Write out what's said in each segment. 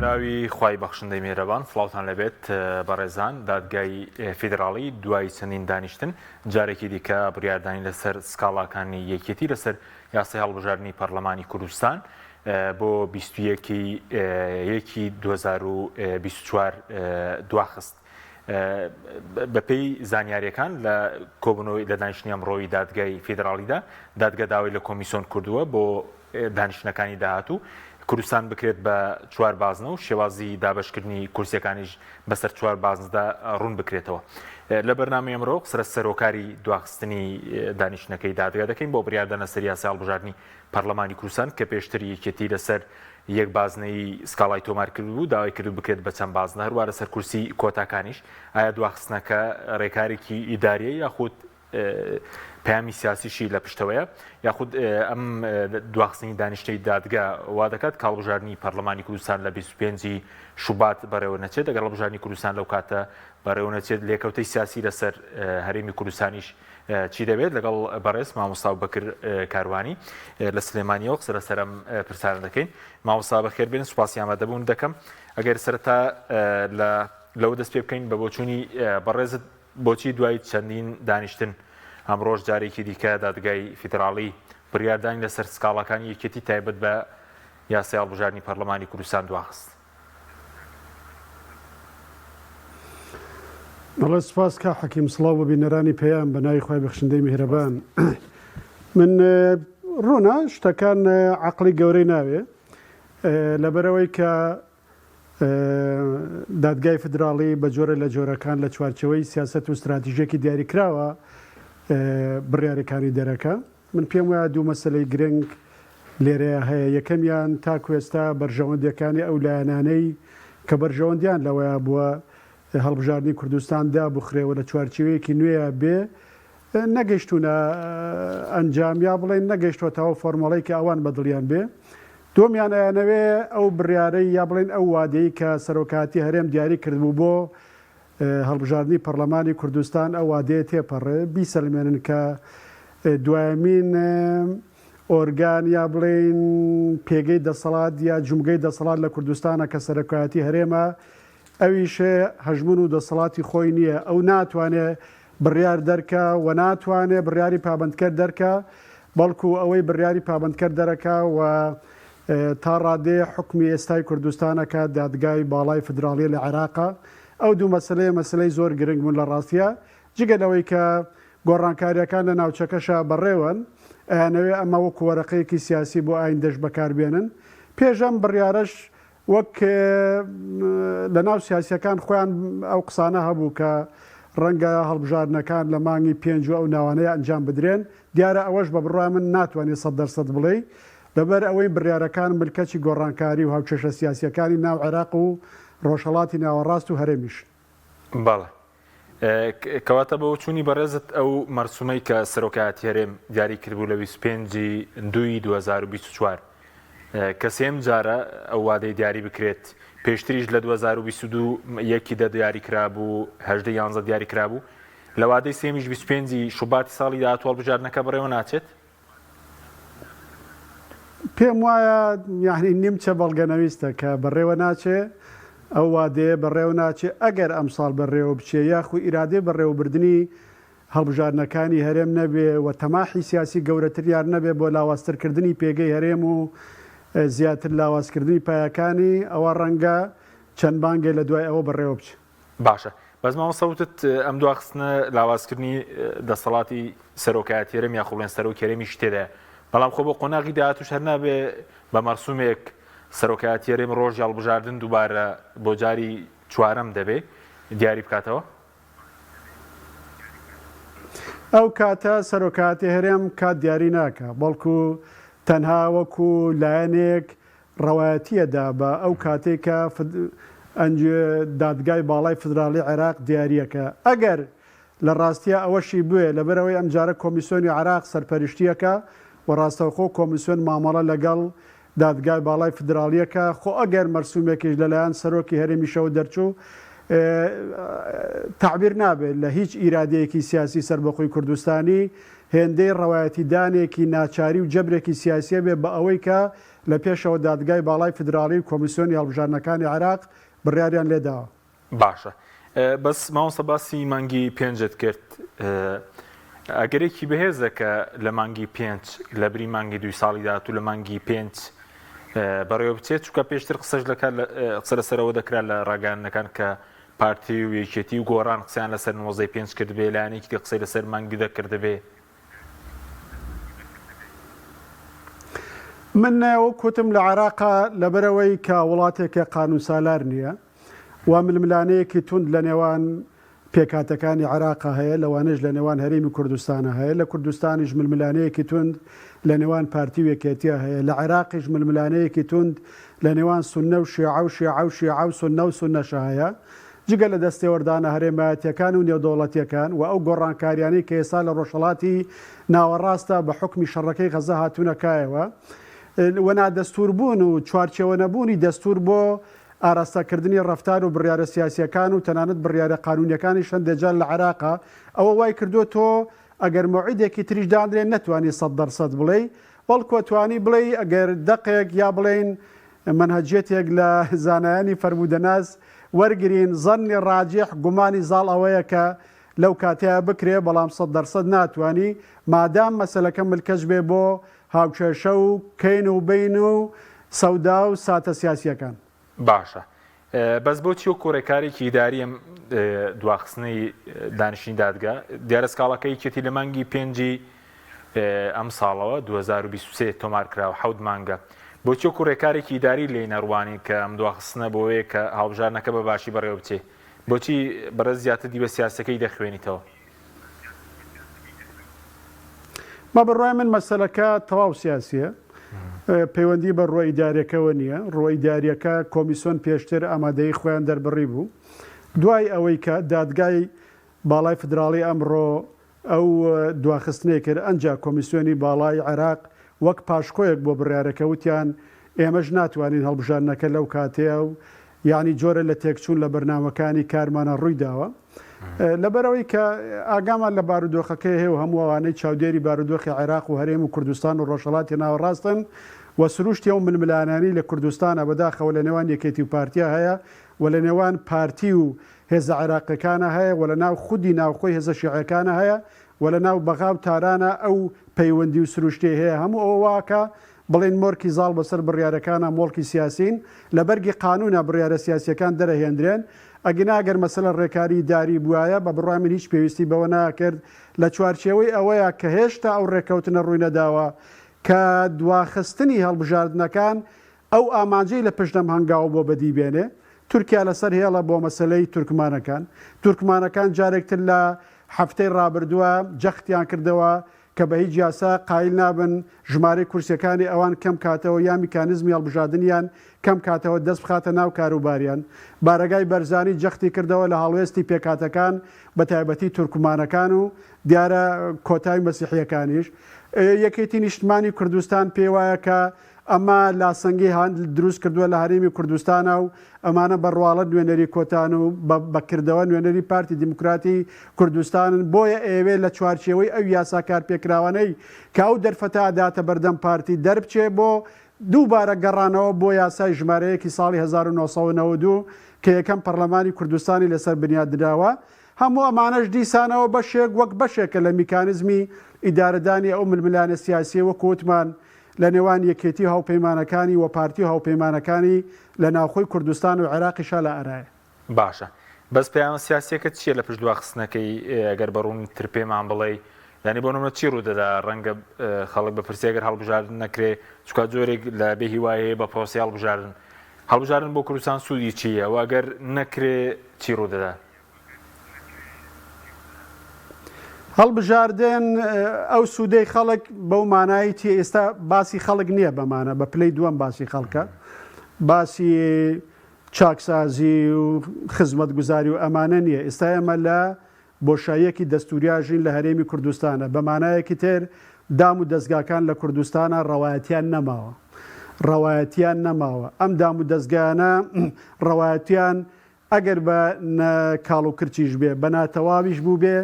کامراوی خوای بەخشندەی میێرەبان فڵاوتان لەبێت بەڕێزان دادگای فیدراڵی دوای چەندین دانیشتن جارێکی دیکە بڕیاردانی لەسەر سکاڵاکانی یەکێتی لەسەر یاسای هەڵبژاردننی پەرلەمانی کوردستان بۆ 21 2024 دواخست. بەپێی زانیاریەکان لە کۆبنەوەی لە دانیشتنی ئەمڕۆیی دادگای فیدراڵیدا دادگا داوای لە کۆمیسیۆن کردووە بۆ دانیشتنەکانی داهاتوو کوردستان بکرێت بە 4 بازنە و شێوازی دابەشکردنی کورسیەکانیش بەسەر 4 بازندا ڕوون بکرێتەوە. لە بەرنامەی ئەمڕۆ قسە سەرۆکاری دواخستنی دانیشتنەکەی دادگا دەکەین بۆ بڕیاردانە سەر یاسای هەڵبژاردننی پەرلەمانی کوردستان کە پێشتر یەکێتی لەسەر یەک بازنەی سکاڵای تۆمار کردبوو داوای کرد بکرێت بە چەند بازنە هەروە لەسەر کورسی کۆتاکانیش ئایا دواخستنەکە ڕێکارێکی ئیداریە یاخود پەیامی سیاسیشی لە پشتەوەیە یاخود ئەم دواخستنی دانیشتەی دادگا وا دەکات کاڵبژاردننی پەرلەمانی کوردستان لە 25 شوبات بەڕێوە نەچێت ئەگەر هەڵبژاردننی کوردستان لەو کاتە بەڕێوە نەچێت لێکەوتەی سیاسی لەسەر هەرێمی کوردستانیش چی دەبێت لەگەڵ بەڕێز مامۆستا بەکر کاروانی لە سلێمانیەوە قسە لەسەر ئەم پرسیارە دەکەین. مامۆستا بەخێربێن سوپاسی ئامادەبوون دەکەم. ئەگەر سەرەتا لەو دەست پێ بکەین بە بۆچوونی بەڕێزت بۆچی دوای چەندین دانیشتن ئەمڕۆژ جارێکی دیکە دادگای فیدراڵی بڕیاردانی لەسەر سکاڵەکانی یەکێتی تایبەت بە یاسای هەڵبژاردننی پەرلەمانی کوردستان دواخست؟ بەڵێ سوپاس کا حەکیم سڵاو بە بینەرانی پێیان بە ناوی خوای بەخشندەی میهرەبان. من ڕوونا شتەکان عەقڵی گەورەی ناوێ لەبەرەوەی کە دادگای فیدراڵی بە جۆرە لە جۆرەکان لە چوارچەوەی سیاست و استراتیژیەکی دیاریکراوە بڕیارەکانی دەرەکە. من پێم وایە دوو مەسەلەی گرنگ لێرەیە هەیە. یەکەمیان تاکو ئێستا بەرژەوەندیەکانی ئەو لایەنانەی کە بەرژەوەندیان لەوەیە بووە هەڵبژاردننی کوردستاندا بخرێەوە لە چوارچێوەیەکی نوێیە بێ نەگەیشتونە ئەنجام یا بڵێن نەگەیشتوەتەوە فۆرمەڵی کە ئەوان بەدڵیان بێ. دومیان ئەیانەوێ ئەو بڕیارەی یا بڵێن ئەو وادەی کە سەرۆکاتی هەرێم دیاری کردبوو بۆ هەڵبژاردننی پەرلەمانی کوردستان ئەو وادەیە تێپەڕێ بیسەلمێنن کە دوایەمین ئۆرگان یا بڵێن پێگەی دەسەڵات یا جومگەی دەسەڵات لە کوردستانە کە سەرۆکایەتی هەرێمە ئەویشێ هەژمون و دەسەڵاتی خۆی نییە. ئەو ناتوانێت بڕیار دەرکە و ناتوانێت بڕیاری پابندکرد دەرکە بەڵکو ئەوەی بڕیاری پابندکرد دەرەکە و تا ڕادێ حکمی ئێستای کوردستانەکە دادگای باڵای فیدراڵی لە عێراقا. ئەو دوو مەسلەی زۆر گرنگ بوون لە ڕاستیە جگەلەوەی کە گۆڕانکاریەکان لە ناوچەکەشە بەڕێوەن ئەیانەوێ ئەمە وەکو وەرەقەیەکی سیاسی بۆ ئایندەش بەکاربێنن. پێشەم بڕیارەش وەک لە ناو سیاسیەکان خۆیان ئەو قسانە هەبوو کە ڕەنگە هەڵبژاردنەکان لە مانگی 5 ئەو ناوانەیە ئەنجام بدرێن. دیارە ئەوەش بە بڕای من ناتوانێت 100% بڵێ لەبەر ئەوەی بڕیارەکان ملکەتی گۆڕانکاری و هاوچەشە سیاسیەکانی ناو عێراق و ڕۆژهەڵاتی ناوەڕاست و هەرێمیش. بەڵێ کەواتە بە چوونی بەڕێزت ئەو مەرسومەی کە سەرۆکایەتی هەرێم دیاری کردبوو لە 25 دووی 2024 کە سێم جارە ئەو وادەی دیاری بکرێت پێشتریش لە 2022 یەکیدا دیاری کرابوو 11 دیاری کرابوو لە وادەی سێمیش 25 شوباتی ساڵی داهاتوو هەڵبژاردنەکە بەڕێوە ناچێت؟ پێم وایە یعنی نیمچە بەڵگەنەویستە کە بەڕێوە ناچێ ئەو وادەیە بەڕێوە ناچێ ئەگەر ئەمساڵ بەڕێوە بچێ یاخو ئیرادێ بەڕێوەبردننی هەڵبژاردنەکانی هەرێم نەبێ و تەماحی سیاسی گەورەتریان نەبێ بۆ لاواازترکردنی پێگەی هەرێم و زیاتر لاوازکردنی پایەکانی ئەوە ڕەنگە چەند بانگێ لە دوای ئەوە بەڕێوە بچێ. باشە بەس مامۆستاوتت ئەم دواخستنە لاوازکردنی دەسەڵاتی سەرۆکایەتی هەرێم یا خوڵێن سەرۆکی هەرێمیش تێدایە بەڵام خۆ بۆ قۆناغی داهاتووش هەر نابێ بە مەرسومێک سەرۆکایەتی هەرێم ڕۆژی هەڵبژاردن دووبارە بۆ جاری چوارەم دەبێ دیاری بکاتەوە؟ ئەو کاتە سەرۆکایەتی هەرێم کات دیاری ناکە بەڵکو تەنها وەکو لایەنێک ڕەوایەتیەدا بە ئەو کاتێکە دادگای باڵای فیدراڵی عێراق دیاریەکە. ئەگەر لە ڕاستیە ئەوەشی بوێ لەبەرەوەی ئەم جارە کۆمیسیۆنی عێراق سەرپەرشتیەکە و ڕاستەوخۆ کۆمیسیۆن مامەڵە لەگەڵ دادگای باڵای فیدراڵیەکە خۆ ئەگەر مەرسومێکیش لەلایەن سەرۆکی هەرێمیشەوە دەرچوو تعبیر نابێت لە هیچ ئیرادەیەکی سیاسی سەربەخۆی کوردستانی هێندەی ڕەوایەتی دانێکی ناچاری و جەبرێکی سیاسیە بێ بە ئەوەی کە لە پێشەوە دادگای باڵای فدرالی و کۆمیسیۆنی هەڵبژارنەکانی عێراق بڕیاریان لێداوە. باشە بەس ماوەسە باسی مانگی پێنجت کرد ئەگەرێکی بەهێزە کە لە مانگی پێنج لە بری مانگی 2 ساڵی داهات و لە مانگی پێنج بەڕێوە بچێت چونکە پێشتر قسەش قسە لەسەرەوە دەکرا لە ڕاگەیاندنەکان کە پارتی و یەکێتی و گۆڕان قسەیان لەسەر 95 کرد بێ لایەنێکی قسەی لەسەر مانگی دەکرد بێ. من وەکوتم لە عێراقا لەبەرەوەی کە وڵاتێکە قانون سالار نییە و ململانەیەکی تند لە نێوان پێکاتەکانی عێراقا هەیە لەوانش لە نێوان هەرێمی کوردستانە هەیە لە کوردستانیش ململانەیەکی تند لە نێوان پارتی و یەکێتیە هەیە لە عێراقیش ململانەیەکی تند لە نێوان سوننە و شیعە و شیعە و شیعە و سوننە و سوننەشە هەیە جگە لە دەستێوەردانە هەرێمایەتیەکان و نێودەوڵەتیەکان و ئەو گۆڕانکاریانەی کە ئێستا لە ڕۆژهەڵاتی ناوەڕاستە بە حکمی شەڕەکەی غەزە هاتوونەکایەوە وەنا دەستوربوون و چوارچێوە نەبوونی دەستور بۆ ئاراستاکردنی ڕەفتار و بڕیارە سیاسیەکان و تەنانەت بڕیارە قانونیەکانی شەندێجار لە عێراقا ئەوە وای کردو تۆ ئەگەر مەوعیدێکی تریش دانرێن نەتوانی 100% بڵێ بەڵکو توانی بڵێ ئەگەر دەقێک یا بڵێن منهەجێتێک لە زانایانی فەرمودەناس وەرگرین زەنی ڕاجح گومانی زاڵ ئەوەیە کە لەو کاتەیە بکرێ بەڵام 100% ناتوانی مادام مەسەلەکە ملکەش بێ بۆ هاوکێشە و کەین و بین و سەودا و ساتە سیاسیەکان. باشە بەس بۆچی و کۆڕێکارێکی ئیداری ئەم دواخستنەی دانیشتنی دادگا دیارە سکاڵەکەی کێتی لە مانگی پێنجی ئەم ساڵەوە 2023 تۆمار کراوە 7 مانگە بۆچی و کۆڕێکارێکی ئیداری لێ نەڕوانی کە ئەم دواخستنە بۆیە کە هەڵبژارنەکە بە باشی بەڕێوە بچێ بۆچی بەرەز زیاتر دی بە سیاسەکەی دەخوێنیتەوە؟ ما بەڕای من مەسەلەکە تەواو سیاسیە پەیوەندی بە ڕۆی ئیداریەکەەوە نییە ڕۆی ئیداریەکە کۆمیسیۆن پێشتر ئامادەی خۆیان دەربڕی بوو دوای ئەوەی کە دادگای باڵای فدراڵی ئەمڕۆ ئەو دواخستنەی کرد ئەنجا کۆمیسیۆنی باڵای عێراق وەک پاشکۆیەک بۆ بڕیارەکە وتیان ئێمەش ناتوانین هەڵبژارنەکە لەو کاتەیە و یعنی جۆرە لە تێکچوون لە بەرنامەکانی کارمانە ڕووی داوە لەبەرەوەی کە ئاگامان لە بارودۆخەکەی هەیە و هەمووانەی چاودێری بارودۆخی عێراق و هەرێم و کوردستان و ڕۆژهەڵاتی ناوەڕاستن و سروشتی ئەو ململانانی لە کوردستانە بەداخەوە لە نێوان یەکێتی و پارتیا هەیە و لە نێوان پارتی و هێزە عێراقیەکانە هەیە و لە ناو خودی ناوخۆی هێزە شیعەکانە هەیە و لە ناو بەغاو تارانە ئەو پەیوەندی و سروشتی هەیە هەموو ئەوە واکە بڵێن مۆرکی زاڵ بەسەر بڕیارەکانە مۆڵکی سیاسین لە بەرگی قانونە بڕیارە سیاسیەکان دەرەهێنرێن ئەگەناگەر مەسەلە ڕێکاری داری بواە بە بڕای من هیچ پێویستی بەوە ناکرد لە چوارچێوەی ئەوەیە کە هێشتا ئەو ڕێکەوتنە ڕووی نەداوە کە دواخستنی هەڵبژاردنەکان ئەو ئامانجەی لە پشتەم هەنگاو بۆ بەدیبێنێ تورکیا لەسەر هێڵە بۆ مەسلەی تورکمانەکان جارێکتر لە هەفتەی ڕابردووە جەختیان کردەوە کە بە هیچ یاسا قایل نابن ژمارەی کورسیەکانی ئەوان کەم کاتەوە یا میکانیزمی هەڵبژاردنیان کەم کاتەوە دەست بخاتە ناو کاروباریان بارەگای بەرزانی جەختی کردەوە لە هەڵوێستی پێکاتەکان بە تایبەتی تورکمانەکان و دیارە کۆتای مەسیحیەکانیش یەکێتی نیشتمانی کوردستان پێ وایە کە ئەمە لاسەنگی دروست کردووە لە هەرێمی کوردستانە و ئەمانە بەڕواڵە نوێنەری کۆتان و بەکردەوە نوێنەری پارتی دیموکراتی کوردستانن بۆیە ئێوێ لە چوارچێوەی ئەو یاساکار پێکراوانەی کە ئەو دەرفەتا داتە بەردەم پارتی دەربچێ بۆ دووبارە گەڕانەوە بۆ یاسای ژمارەیەکی ساڵی 1992 کە یەکەم پەرلەمانی کوردستانی لەسەر بنیادراوە هەموو ئەمانەش دیسانەوە بەشێک وەک بەشێکە لە میکانیزمی ئیدارەدانی ئەو ململانە سیاسی وەک وتمان لە نێوان یەکێتی هاوپەیمانەکانی و پارتی هاوپەیمانەکانی لە ناوخۆی کوردستان و عێراقیشا لە ئەرایە. باشە بەس پەیامە سیاسیەکە چییە لە پشت دواخستنەکەی ئەگەر بەڕوون تر پێمان بڵێ ینی بۆ نمونە چی ڕوودەدا ڕەنگە خەڵک بە پرسیەگەر هەڵبژاردن نەکرێ چکە جۆرێک لە بێ هیوایەیە بە پرۆسی هەڵبژاردن بۆ کوردستان سوودی چییە و ئەگەر نەکرێ چی ڕوودەدا؟ هەڵبژاردن ئەو سوودەی خەڵک بەو مانایەتی ئێستا باسی خەڵک نییە بەمانە بە پلەی دووەم باسی خەڵکە باسی چاکسازی و خزمەت گوزاری و ئەمانە نییە ئێستا ئەمە لە بۆشاییەکی دەستوریاژین لە هەرێمی کوردستانە بەمانایەکی تر دام و دەستگاکان لە کوردستانە ڕەوایەتیان نەماوە ئەم دام و دەستگانە ڕەوایەتیان ئەگەر بە کاڵ و کرچیش بێ بە ناتەواویش بوو بێ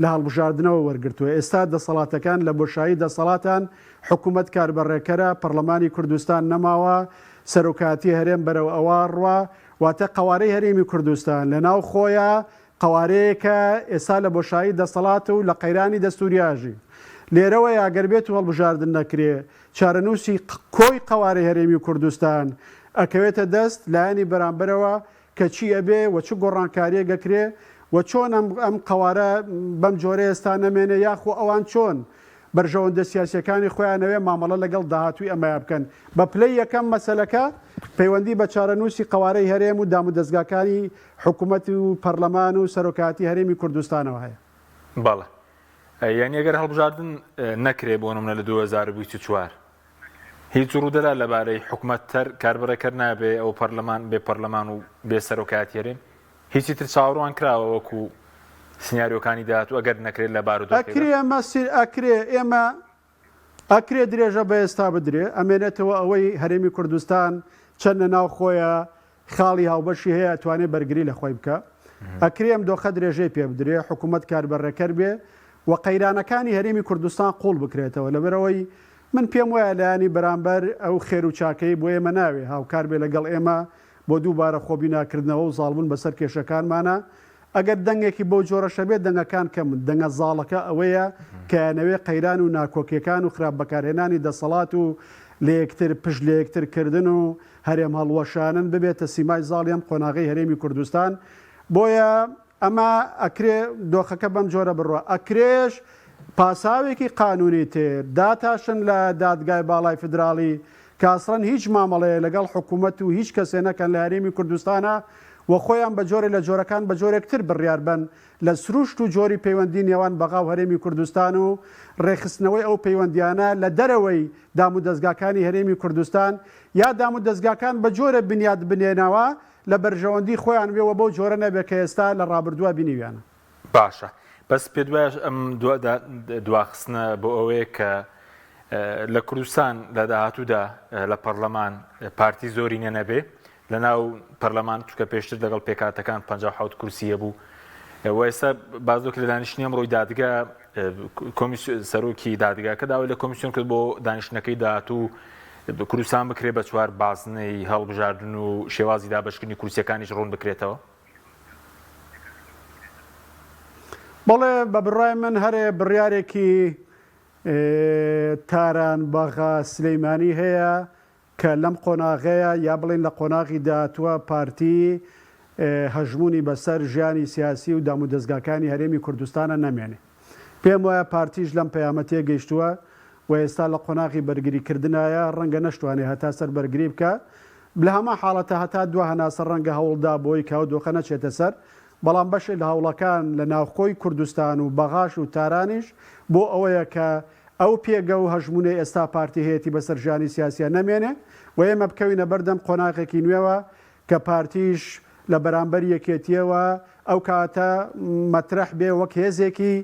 لە هەڵبژاردنەوە وەرگرتووە. ئێستا دەسەڵاتەکان لە بۆشایی دەسەڵاتان حکوومەت کاربەڕێکەرە پەرلەمانی کوردستان نەماوە سەرۆکاتی هەرێم بەرەو ئەوە ڕوا واتە قوارەی هەرێمی کوردستان لە ناو خۆیە قوارەیەکە ئێستا لە بۆشایی دەسەڵات و لە قەیرانی دەستوریاژی لێرەوە یاگەر بێت و هەڵبژاردن نەکرێ چارەنووسی کۆی قوارەی هەرێمی کوردستان ئەکەوێتە دەست لایەنی بەرامبەرەوە کە چی ئەبێ و چ گۆڕانکاریە گەکرێ و چۆن ئەم قوارە بەم جۆرە ئێستا نەمێنێ یاخۆ ئەوان چۆن بەرژەوەندە سیاسیەکانی خۆیانەوێ مامەڵە لەگەڵ داهاتووی ئەمەیە بکەن بە پلەی یەکەم مەسەلەکە پەیوەندی بە چارەنووسی قوارەی هەرێم و دام و دەستگاکانی حکوومەت و پەرلەمان و سەرۆکاتی هەرێمی کوردستانەوە هەیە. بەڵێ یعنی ئەگەر هەڵبژاردن نەکرێ بۆ نمونە لە 2024 هیچ ڕوودەدا لەبارەی حکوومەت کاربەرەکەر نابێ ئەو پەرلەمان بێ پەرلەمان و بێ سەرۆکاتی هەرێم هیچی تر چاوەڕوان کراوە وەکو سنیاریۆکانی داهاتوو ئەگەر نەکرێت لە بارودۆ ئێمە ئەکرێ درێژە بە ئێستا بدرێ ئەمێنێتەوە ئەوەی هەرێمی کوردستان چەند لە ناو خۆیە خاڵی هاوبەشی هەیە ئەتوانێت بەرگری لە خۆی بکە ئەکرێم دۆخە درێژەی پێ بدرێ حکوومەت کاربەڕێکەر بێ و قەیرانەکانی هەرێمی کوردستان قوڵ بکرێتەوە لەبەرەوەی من پێم وایە لایانی بەرامبەر ئەو خێر و چاکەی بۆ ئێمە ناوێ هاوکار بێ لەگەڵ ئێمە بۆ دووبارە خۆبیناکردنەوە و زاڵبوون بەسەر کێشەکانمانە ئەگەر دەنگێکی بۆ جۆرەشە بێت دەنگەکان کەم دەنگە زاڵەکە ئەوەیە کە نەوێ قەیران و ناکۆکیەکان و خراپ بەکارهێنانی دەسەڵات و لە یەکتر پشت لە یەکترکردن و هەرێم هەڵوەشانن ببێتە سیمای زاڵیان قۆناغی هەرێمی کوردستان بۆیە ئەمە ئەکرێ دۆخەکە بەم جۆرە بڕوە ئەکرێش پاساوێکی قانونی تێر داتاشن لە دادگای باڵای فدراڵی کاسڕەن هیچ مامەڵەیە لەگەڵ حکوومەت و هیچ کەسێنەکەن لە هەرێمی کوردستانە و خۆیان بە جۆرە لە جۆرەکان بە جۆرێکتر بڕیار بن لە سروشت و جۆری پەیوەندی نێوان بەغاو هەرێمی کوردستان و ڕێخستنەوەی ئەو پەیوەندیانە لە دەرەوەی دام و دەستگاکانی هەرێمی کوردستان یا دام و دەستگاکان بە جۆرە بنیاد بنێنەوە لە بەرژەوەندی خۆیان وێەوە بەو جۆرە نەبێ کە ئێستا لە ڕابردووە بینیویانە. باشە بەس پێ دوای ئەم دواخستنە بۆ ئەوەیە کە لە کوردستان لە داهاتوودا لە پەرلەمان پارتی زۆری نەبێ لە ناو پەرلەمان چکە پێشتر لەگەڵ پێکاتەکان 57 کورسیە بوو و ئێستا بازۆک لە دانیشتنی ئەمڕۆی دادگا سەرۆکی دادگاکە داوای لە کۆمیسیۆن کرد بۆ دانیشتنەکەی داهاتوو کوردستان بکرێ بە چوار بازنەی هەڵبژاردن و شێوازی دابەشکردنی کورسیەکانیش ڕوون بکرێتەوە. بەڵێ بە بڕای من هەرێ بڕیارێکی تاران بەغا سلەیمانی هەیە کە لەم قۆناغەیە یا بڵێن لە قۆناغی داهاتووە پارتی هەژمونی بەسەر ژیانی سیاسی و دام و دەستگاکانی هەرێمی کوردستانە نەمێنێ. پێم وایە پارتیش لەم پەیامەتێ گەیشتووە و ئێستا لە قۆناغی بەرگریکردنایە ڕەنگە نەشتوانێ هەتا سەر بەرگری بکە لە هەما حاڵەتە هەتا دو هەناسە ڕەنگە هەوڵدا بۆی کاو دۆخە نەچێتە سەر بەڵام بەشێک لە هەوڵەکان لە ناوخۆی کوردستان و بەغاش و تارانیش بۆ ئەوەیە کە ئەو پێگە و هەژمونەی ئێستا پارتی هەیەی بەسەر ژیانی سیاسیە نەمێنێ و ئێمە بکەوینە بەردەم قۆناغێکی نوێوە کە پارتیش لە بەرامبەر یەکێتیەوە ئەو کاتە مەترەح بێ وەک هێزێکی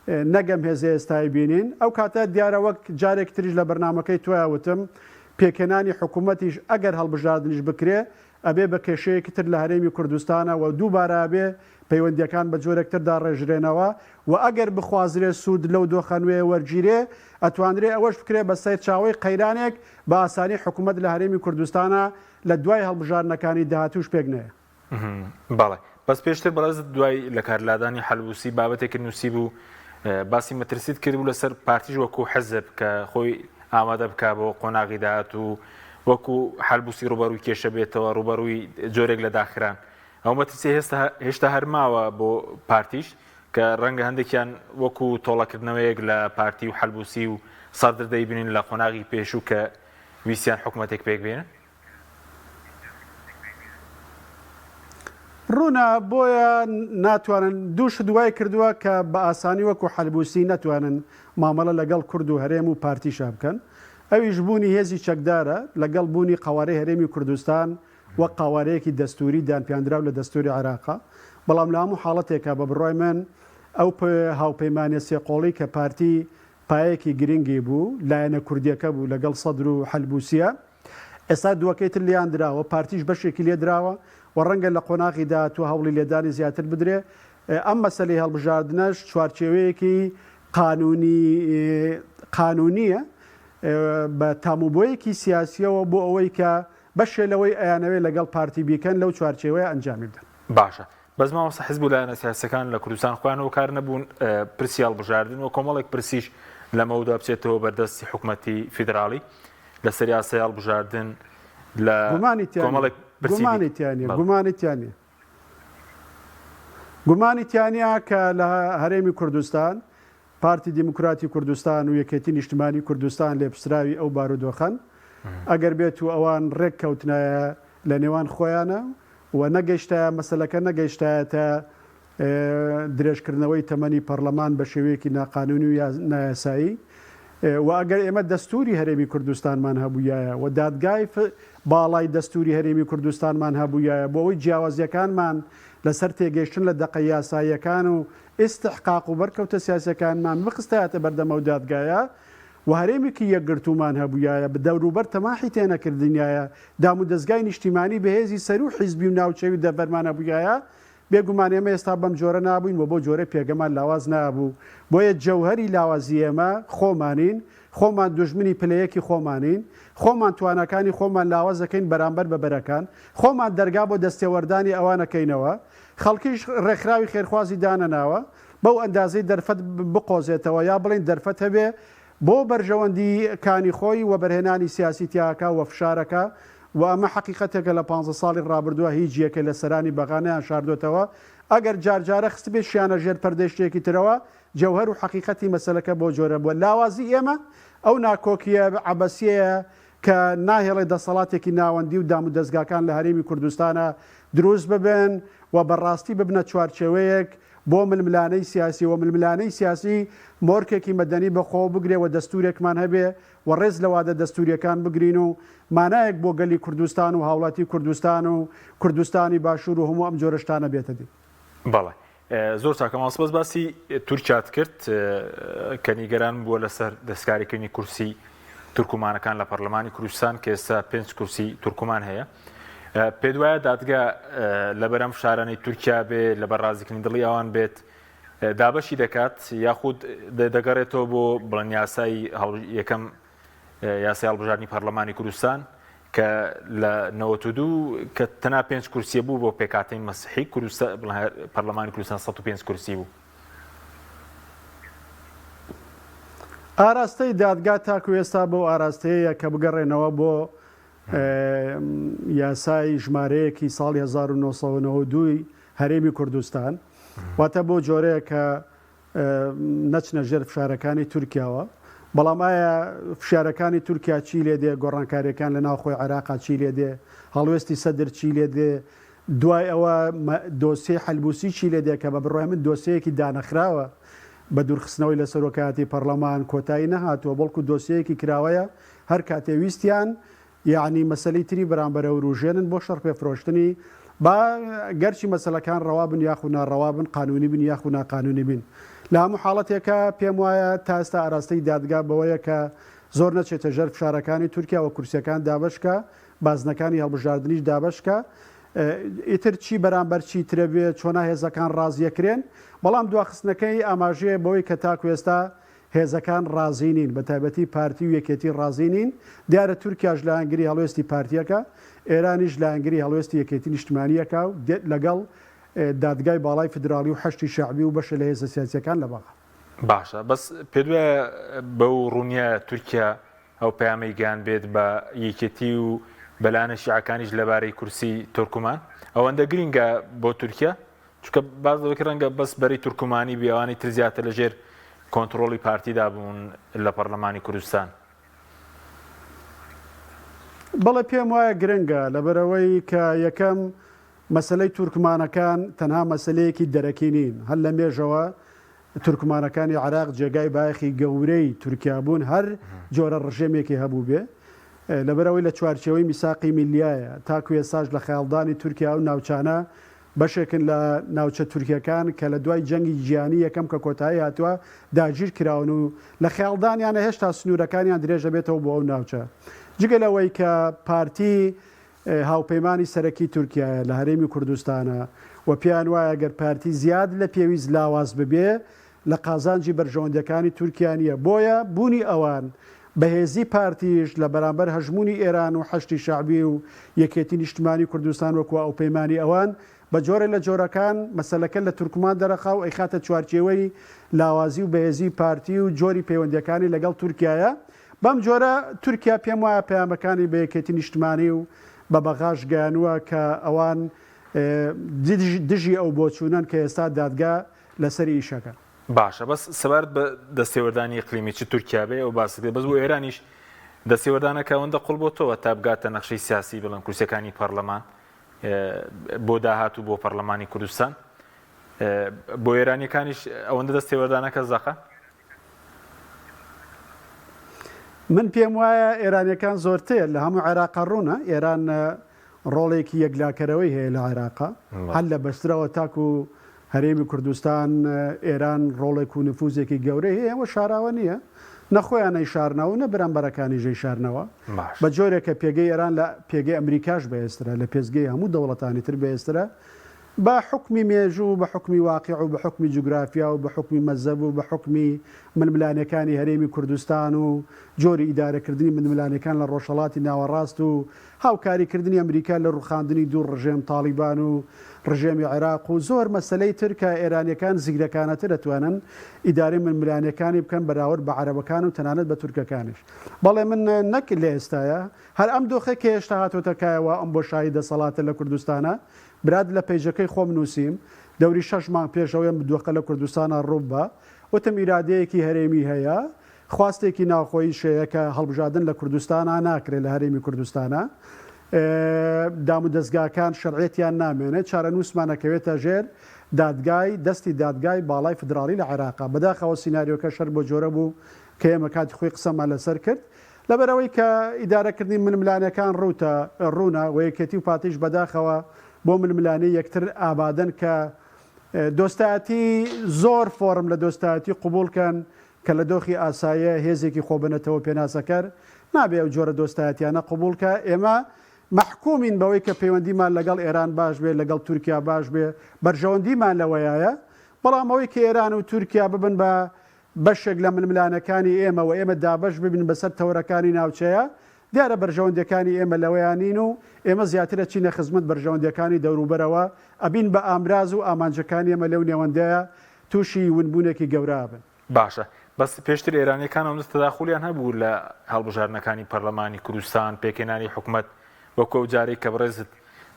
نەگەم هێزە ئێستای بینین ئەو کاتە دیارە وەک جارێک تریش لە بەرنامەکەی تویاوتم پێکێنانی حکوومەتیش ئەگەر هەڵبژاردنیش بکرێ ئەبێ بە کێشەیەکی تر لە هەرێمی کوردستانە و دووبارە بێ پەیوەندیەکان بە جۆرێکتردا ڕێژرێنەوە و ئەگەر بخوازرێ سوود لەو دۆخەنوێ وەرگیرێ ئەتوانرێ ئەوەش بکرێ بە سەر چاوەی قەیرانێک بە ئاسانی حکوومەت لە هەرێمی کوردستانە لە دوای هەڵبژاردنەکانی داهاتووش پێک نەیە. بەڵێ بەس پێشتر بەڕێز دوای لە کارلادانی حەلبوسی بابەتێکی نووسی بوو باسی مەترسیت کرد بوو لەسەر پارتیش وەکو حەزب کە خۆی ئامادە بکە بۆ قۆناغی داهات و وەکو حەلبوسی ڕوبەڕووی کێشە بێتەوە ڕوبەڕووی جۆرێک لە داخران ئەو مەترسی هێشتا هەرماوە بۆ پارتیش کە ڕەنگە هەندێکیان وەکو تۆڵەکردنەوەیەک لە پارتی و حەلبوسی و سەدر دەیبینین لە قۆناغی پێشوو کە ویسیان حکوومەتێک پێک بێنن. ڕوونا بۆیە ناتوانن دووش دوای کردووە کە بە ئاسانی وەکو حەلبوسی نەتوانن مامەڵە لەگەڵ کورد و هەرێم و پارتیشا بکەن ئەویش بوونی هێزی چەکدارە لەگەڵ بوونی قوارەی هەرێمی کوردستان وەک قاوارەیەکی دەستوری دانپیاندراو لە دەستوری عێراقا بەڵام لە هەموو حاڵەتێکە بە بڕای من ئەو هاوپەیمانیە سێقۆڵی کە پارتی پایەکی گرنگی بوو لایەنە کوردیەکە بوو لەگەڵ سەدر و حەلبوسیە ئێستا دووەکەی تر لیان دراوە پارتیش بەشێکی لێ دراوە و ڕەنگە لە قۆناغی داهاتوو هەوڵی لێدانی زیاتر بدرێ ئەم مەسەلەی هەڵبژاردنەش چوارچێوەیەکی قانونیە بە تاموبۆیەکی سیاسیەوە بۆ ئەوەی کە بەشێ لەوەی ئەیانەوەی لەگەڵ پارتی بیکەن لەو چوارچێوەیە ئەنجامی بدەن. باشە بەس مامۆستا حیزب و لایەنە سیاسەکان لە کوردستان خۆیانەوە کار نەبوون پرسی هەڵبژاردن و کۆمەڵێک پرسیش لەمەودا بچێتەوە بەردەستی حکوومەتی فیدراڵی لەسەر یاسای هەڵبژاردن لە کۆمەڵێک گومانیتیانە کە لە هەرێمی کوردستان پارتی دیموکراتی کوردستان و یەکێتی نیشتیمانی کوردستان لێپسراوی ئەو بارودۆخەن ئەگەر بێت و ئەوان ڕێک کەوتنایە لە نێوان خۆیانە و نەگەیشتە مەسلەکە نەگەیشتایەتە درێژکردنەوەی تەمەنی پەرلەمان بە شێوەیەکی ناقانونی و نایاسایی و ئەگەر ئێمە دەستوری هەرێمی کوردستانمان هەبوویایە و دادگای باڵای دەستوری هەرێمی کوردستانمان هەبوویایە بۆ ئەوەی جیاوازیەکانمان لەسەر تێگەیشتن لە دەقە یاساییەکان و ئستحقاق و بەرکەوتە سیاسەکانمان بخستایەتە بەردەمە و دادگایە و هەرێمێکی یەکگرتومان هەبوویایە بە دەوروبەر تەماحی تێنەکردنیایە دام و دەستگای نیشتیمانی بەهێزی سەر و حیزبی و ناوچەوی دەڤەرمان هەبوویایە بێگومان ئێمە ئێستا بەم جۆرە نابووین و بۆ جۆرە پێگەمان لاواز نابوو بۆیە جەوهەری لاوازی ئێمە خۆمانین خۆمان دوژمنی پلەیەکی خۆمانین خۆمان توانەکانی خۆمان لاواز دەکەین بەرامبەر بە بەرەکان خۆمان دەرگا بۆ دەستێوەردانی ئەوانەکەینەوە خەڵکیش ڕێکخراوی خێرخوازی دانەناوە بەو ئەندازەی دەرفەت بقۆزێتەوە یا بڵین دەرفەت هەبێ بۆ بەرژەوەندیکانی خۆی و بەرهێنانی سیاسی تیاکە و فشارەکە و ئەمە حقیقەتێکە لە 15 ساڵی ڕابردووە هیچ یەکە لە سەرانی بەغانیان شاردۆتەوە ئەگەر جارجارە خست بێت شیانە ژێر پەردەشتێکی ترەوە جەوهەر و حقیقەتی مەسەلەکە بۆ جۆرە بووە لاوازی ئێمە ئەو ناکۆکیە عەبەسیەیە کە ناهێڵێ دەسەڵاتێکی ناوەندی و دام و دەستگاکان لە هەرێمی کوردستانە دروست ببن و بەڕاستی ببنە چوارچێوەیەک بۆ ململانەی سیاسی و ململانەی سیاسی مۆرکێکی مەدەنی بەخۆ بگرێ و دەستورێکمان هەبێ و ڕێز لەوادە دەستوریەکان بگرین و مانایەک بۆ گەلی کوردستان و هاوڵاتی کوردستان و کوردستانی باشوور و هەموو ئەم جۆرەشتانە بێتە دی. بەڵێ زۆر چاکە ماسبەس باسی تورکیات کرد کە نیگەران بووە لەسەر دەستکاریکردنی کورسی تورکمانەکان لە پەرلەمانی کوردستان کە ئێستا 5 کورسی تورکمان هەیە. پێ وایە دادگا لە بەرەم شارانەی تورکیا بێ لە بەڕازیکردنی دڵی ئەوان بێت دابەشی دەکات یاخود دەگەڕێتەوە بۆ بڵێن یاسای یەکەم یاسای هەڵبژاردننی پەرلەمانی کوردستان کە لە 92 کە تەنها 5 کورسیە بوو بۆ پێکاتەی مەسیحی پەرلەمانی کوردستان 105 کورسی بوو. ئاراستەی دادگا تاکو ئێستا بۆ ئاراستەیە کە بگەڕێنەوە بۆ یاسای ژمارەیەکی ساڵی 1992 هەرێمی کوردستان واتە بۆ جۆرەیە کە نەچنە ژێر فشارەکانی تورکیاوە بەڵام ئایا فشارەکانی تورکیا چی لێ دێ گۆڕانکاریەکان لە ناوخۆی عێراقا چی لێ دێ هەڵوێستی سەدر چی لێ دێ دوای ئەوە دۆسیێ حەلبوسی چی لێ دێ کە بە بڕای من دۆسەیەکی دانەخراوە بە دوورخستنەوەی لە سەرۆکاتی پەرلەمان کۆتایی نەهاتووە بەڵکو دۆسیەیەکی کراوەیە هەر کاتێ ویستیان یعنی مەسلەی تری بەرامبەرە و ڕوژێنن بۆ شەڕ پێفرۆشتنی با گەرچی مەسلەکان ڕەوا بن یاخو ناڕەوا بن قانونی بن یاخو ناقانونی بن لە هەموو حاڵەتێکە پێم وایە تا ئێستا ئاراستەی دادگا بەوەیە کە زۆر نەچێتە ژەر فشارەکانی تورکیا و کورسیەکان دابشکە بازنەکانی هەڵبژاردننیش دابشکە ئیتر چی بەرامبەر چی ترە بێت چۆنا هێزەکان ڕازیەکرێن بەڵام دواخستنەکەی ئاماژەیە بەوەی کە تاکو ئێستا هێزەکان ڕازی نین بە تایبەتی پارتی و یەکێتی ڕازی نین دیارە تورکیاش لە ئەنگری هەڵوێستی پارتیەکە ئێرانیش لە ئەنگری هەڵوێستی یەکێتی نیشتیمانیەکە و لەگەڵ دادگای باڵای فدرالی و حەشتی شەعبی و بەشە لە هێزە سیاسیەکان لە بەغا باشە بەس پێدوە بەو ڕوونیە تورکیا ئەو پەیامەی گیان بێت بە یەکێتی و بەلانە شیعەکانیش لەبارەی کورسی تورکمان ئەوەندە گرینگە بۆ تورکیا چونکە بازەوەی ڕەنگە بەس بەری تورکمانی بیاوانی تر زیاتر لەژێر کۆنتترۆلی پارتیدا بوون لە پەرلەمانی کوردستان. بەڵێ پێم وایە گرنگە لەبەرەوەی کە یەکەم مەسلەی تورکمانەکان تەنها مەسلەیەکی دەرەکی نین هەر لە مێژەوە تورکمانەکانی عراق جێگای بایەخی گەورەی تورکیا بوون هەر جۆرە ڕژێمێکی هەبوو بێ لەبەرەوەی لە چوارچێوەی میساقی میلیایە تاکو ێساش لە خەیاڵدانی تورکیا و ناوچانە بەشێکن لە ناوچە تورکیەکان کە لە دوای جەنگی جیهانی یەکەم کە کۆتایی هاتووە داگیر کراون و لە خەیاڵدانیانە هێشتا سنوورەکانیان درێژە بێتەوە بۆ ئەو ناوچە جگە لەوەی کە پارتی هاوپەیمانی سەرەکی تورکایە لە هەرێمی کوردستانە و پێیان وایە گەر پارتی زیاد لە پێویست لاواز ببێ لە قازانجی بەرژەوەندەکانی تورکیا نیە. بۆیە بوونی ئەوان بەهێزی پارتیش لە بەرامبەر هەژمونی ئێران و حەشتی شعبی و یەکێتی نیشتمانی کوردستان وەکو ئەوپەیمانی ئەوان بە جۆرە لە جۆرەکان مەسەلەکە لە تورکمان دەرەخا و ئەیخاتە چوارچێوەی لاوازی و بەهێزی پارتی و جۆری پەیوەندیەکانی لەگەڵ تورکایە. بەم جۆرە تورکیا پێم وایە پەیامەکانی بە یەکێتی نیشتمانی و بە بەغاش گەیانووە کە ئەوان دژی ئەو بۆچوونەن کە ئێستا دادگا لەسەری ئیشەکە. باشە بەس سەبارەت بە دەستێوەردانی ئیقلیمیی چ تورکیا بێ ئەو باس بەس بۆ ئێرانیش دەستێوەردانەکە ئەوەندە قوڵ بۆ تۆوە تا بگاتە نەخشەی سیاسی بڵێن کورسەکانی پەرلەمان بۆ داهاتوو بۆ پەرلەمانی کوردستان بۆ ئێرانیەکانیش ئەوەندە دەستێوەردانەکە زەقە؟ من پێم وایە ئێرانیەکان زۆرتر لە هەموو عێراقا ڕوونە. ئێران ڕۆڵێکی یەکلاکەرەوەی هەیە لە عێراقا هەل لە بەسترەوە تاکو هەرێمی کوردستان ئێران ڕۆڵێک و نفوزێکی گەورەی هەیە ئەوە شاراوە نییە نەخۆیانەی شارنەوە نە بەرامبەرەکانی ژەی شارنەوە بە جۆرێکە پێگەی ئێران لە پێگەی ئەمریکاش بەێسترە لە پێزگەی هەموو دەوڵەتانی تر بەێسترە بە حکمی مێژوو بە حکمی واقع و بە حکمی جوگرافیا و بە حکمی مەزەب و بە حکمی ململانەکانی هەرێمی کوردستان و جۆری ئیدارەکردنی ململانەکان لە ڕۆژهەڵاتی ناوەڕاست و هاوکاریکردنی ئەمریکا لە ڕوخاندنی دوو ڕژێم تاڵیبان و ڕژێمی عێراق و زۆر مەسلەی ترکە ئێرانیەکان زیگرەکانەتر دەتوانن ئیدارەی ململانەکانی بکەن بەراورد بە عەرەبەکان و تەنانەت بە تورکەکانیش. بەڵێ من نەک لە ئێستاە هەر ئەم دۆخە کە هێشتا هاتۆتەکایەوە ئەم بۆ شایی دەسەڵاتە لە کوردستانە براد لە پەیجەکەی خۆم نووسیم دەوری 6 مانگ پێشەوەی دۆخە لە کوردستانە ڕوو بە وتم ئیرادەیەکی هەرێمی هەیە خواستێکی ناوخۆیی شەیەکە هەڵبژاردن لە کوردستانە ناکرێت لە هەرێمی کوردستانە دام و دەستگاکان شەرعێتیان نامێنێت چارە نووسمانەکەوێتە ژێر دادگای دەستی دادگای باڵای فدراڵی لە عێراقا بەداخەوە سیناریۆکە شەر بۆ جۆرە بوو کە ئێمە کاتی خۆی قسەمان لەسەر کرد لەبەرەوەی کە ئیدارەکردنی ململانەکان ڕوونە و یەکێتی و پاتیش بەداخەوە بۆ ململانەی یەکتر ئابادن کە دۆستایەتی زۆر فۆرم لە دۆستایەتی قوبولکەن کە لە دۆخی ئاسایە هێزێکی خۆبنەتەوە پێناسەکەر نابێ ئەو جۆرە دۆستایەتیانە قوبولکە ئێمە محکومین بەوەی کە پەیوەندیمان لەگەڵ ئێران باش بێ لەگەڵ تورکیا باش بێ بەرژەوەندیمان لەوەیە بەڵام ئەوەی کە ئێران و تورکیا ببن بە بەشێک لە ململانەکانی ئێمە و ئێمە دابش ببین بەسەر تەورەکانی ناوچەیە دیارە بەرژەوەندەکانی ئێمە لەوەیانین و ئێمە زیاترە چینە خزمەت بەرژەوەندەکانی دەوروبەرەوە ئەبین بە ئامراز و ئامانجەکانی ئێمە لەو نێوەندەیە تووشی ونبوونێکی گەورە بن. باشە بەس پێشتر ئێرانیەکان ئەم تەداخولیان هەبوو لە هەڵبژاردنەکانی پەرلەمانی کوردستان پێکێنانی حکوومەت وەکو ئەو جارێک کە بەڕێزت